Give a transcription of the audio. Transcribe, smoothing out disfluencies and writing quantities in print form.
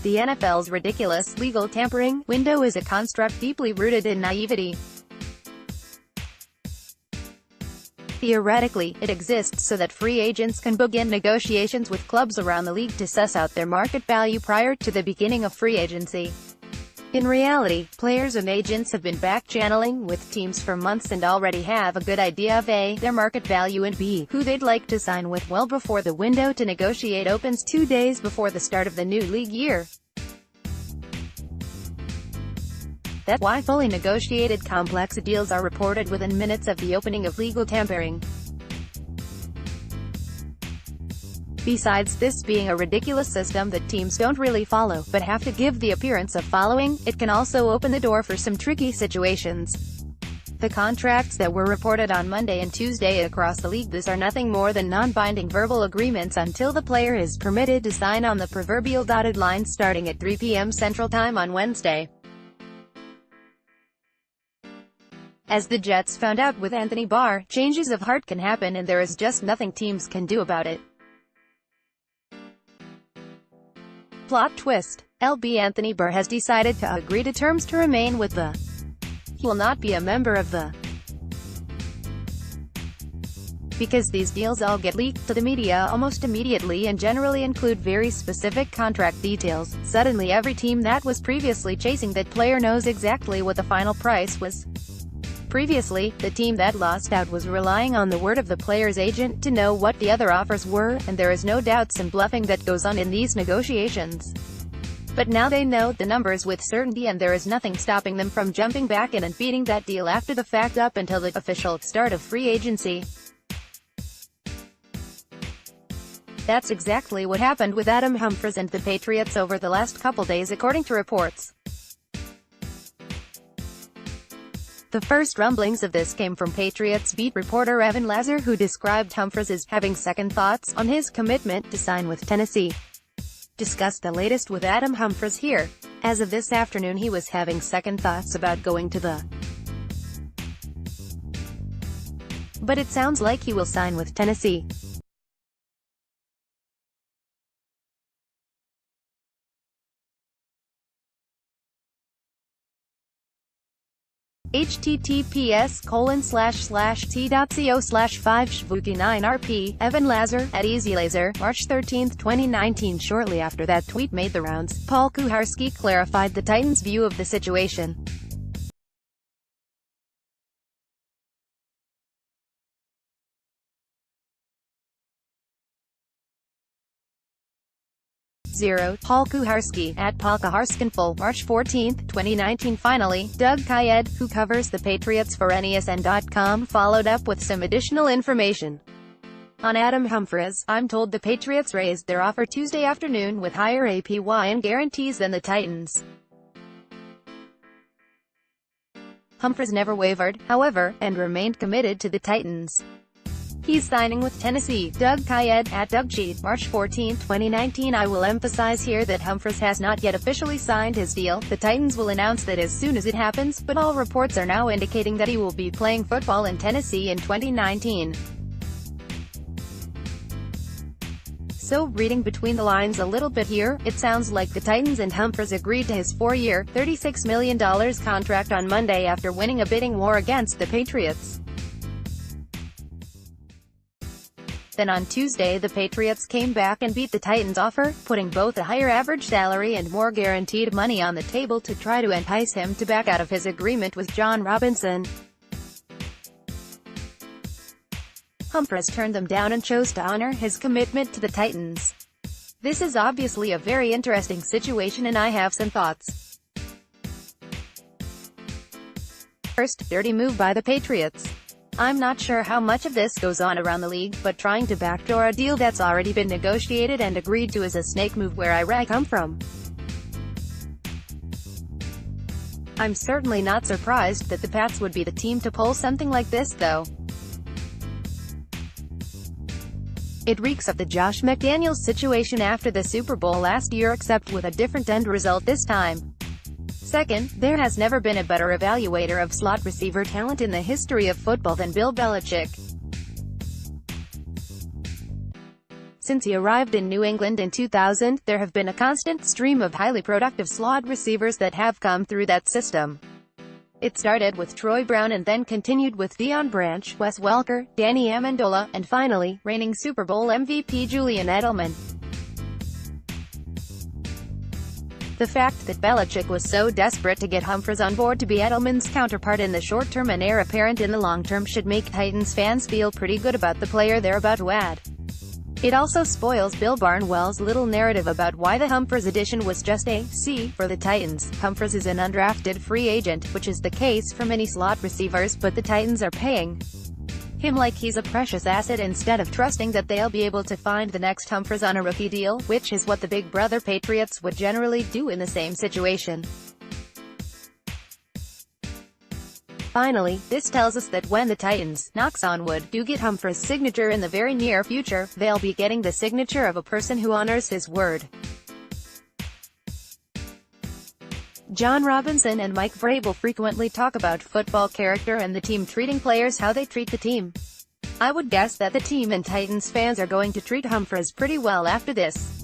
The NFL's ridiculous legal tampering window is a construct deeply rooted in naivety. Theoretically, it exists so that free agents can begin negotiations with clubs around the league to suss out their market value prior to the beginning of free agency. In reality, players and agents have been back-channeling with teams for months and already have a good idea of A, their market value, and B, who they'd like to sign with well before the window to negotiate opens 2 days before the start of the new league year. That's why fully negotiated complex deals are reported within minutes of the opening of legal tampering. Besides this being a ridiculous system that teams don't really follow, but have to give the appearance of following, it can also open the door for some tricky situations. The contracts that were reported on Monday and Tuesday across the league are nothing more than non-binding verbal agreements until the player is permitted to sign on the proverbial dotted line starting at 3 p.m. Central Time on Wednesday. As the Jets found out with Anthony Barr, changes of heart can happen and there is just nothing teams can do about it. Plot twist. LB Anthony Barr has decided to agree to terms to remain with the. He will not be a member of the. Because these deals all get leaked to the media almost immediately and generally include very specific contract details, suddenly every team that was previously chasing that player knows exactly what the final price was. Previously, the team that lost out was relying on the word of the player's agent to know what the other offers were, and there is no doubts and bluffing that goes on in these negotiations. But now they know the numbers with certainty and there is nothing stopping them from jumping back in and beating that deal after the fact up until the official start of free agency. That's exactly what happened with Adam Humphries and the Patriots over the last couple days according to reports. The first rumblings of this came from Patriots beat reporter Evan Lazar, who described Humphries as having second thoughts on his commitment to sign with Tennessee. Discuss the latest with Adam Humphries here. As of this afternoon he was having second thoughts about going to the. But it sounds like he will sign with Tennessee. https://t.co/5shvuki9rp, Evan Lazar, at EasyLaser, March 13, 2019. Shortly after that tweet made the rounds, Paul Kuharsky clarified the Titans' view of the situation. Paul Kuharsky, at Paul Kuharskinful, March 14, 2019. Finally, Doug Kyed, who covers the Patriots for NESN.com, followed up with some additional information. On Adam Humphries, I'm told the Patriots raised their offer Tuesday afternoon with higher APY and guarantees than the Titans. Humphries never wavered, however, and remained committed to the Titans. He's signing with Tennessee. Doug Kyed, at Doug Cheat, March 14, 2019. I will emphasize here that Humphries has not yet officially signed his deal. The Titans will announce that as soon as it happens, but all reports are now indicating that he will be playing football in Tennessee in 2019. So, reading between the lines a little bit here, it sounds like the Titans and Humphries agreed to his 4-year, $36 million contract on Monday after winning a bidding war against the Patriots. Then on Tuesday the Patriots came back and beat the Titans' offer, putting both a higher average salary and more guaranteed money on the table to try to entice him to back out of his agreement with John Robinson. Humphries turned them down and chose to honor his commitment to the Titans. This is obviously a very interesting situation and I have some thoughts. First, dirty move by the Patriots. I'm not sure how much of this goes on around the league, but trying to backdoor a deal that's already been negotiated and agreed to is a snake move where I come from. I'm certainly not surprised that the Pats would be the team to pull something like this though. It reeks of the Josh McDaniels situation after the Super Bowl last year, except with a different end result this time. Second, there has never been a better evaluator of slot receiver talent in the history of football than Bill Belichick. Since he arrived in New England in 2000, there have been a constant stream of highly productive slot receivers that have come through that system. It started with Troy Brown and then continued with Deion Branch, Wes Welker, Danny Amendola, and finally, reigning Super Bowl MVP Julian Edelman. The fact that Belichick was so desperate to get Humphries on board to be Edelman's counterpart in the short term and heir apparent in the long term should make Titans fans feel pretty good about the player they're about to add. It also spoils Bill Barnwell's little narrative about why the Humphries addition was just a C for the Titans. Humphries is an undrafted free agent, which is the case for many slot receivers, but the Titans are paying him like he's a precious asset instead of trusting that they'll be able to find the next Humphries on a rookie deal, which is what the Big Brother Patriots would generally do in the same situation. Finally, this tells us that when the Titans, knocks on wood, do get Humphries' signature in the very near future, they'll be getting the signature of a person who honors his word. John Robinson and Mike Vrabel frequently talk about football character and the team treating players how they treat the team. I would guess that the team and Titans fans are going to treat Humphries pretty well after this.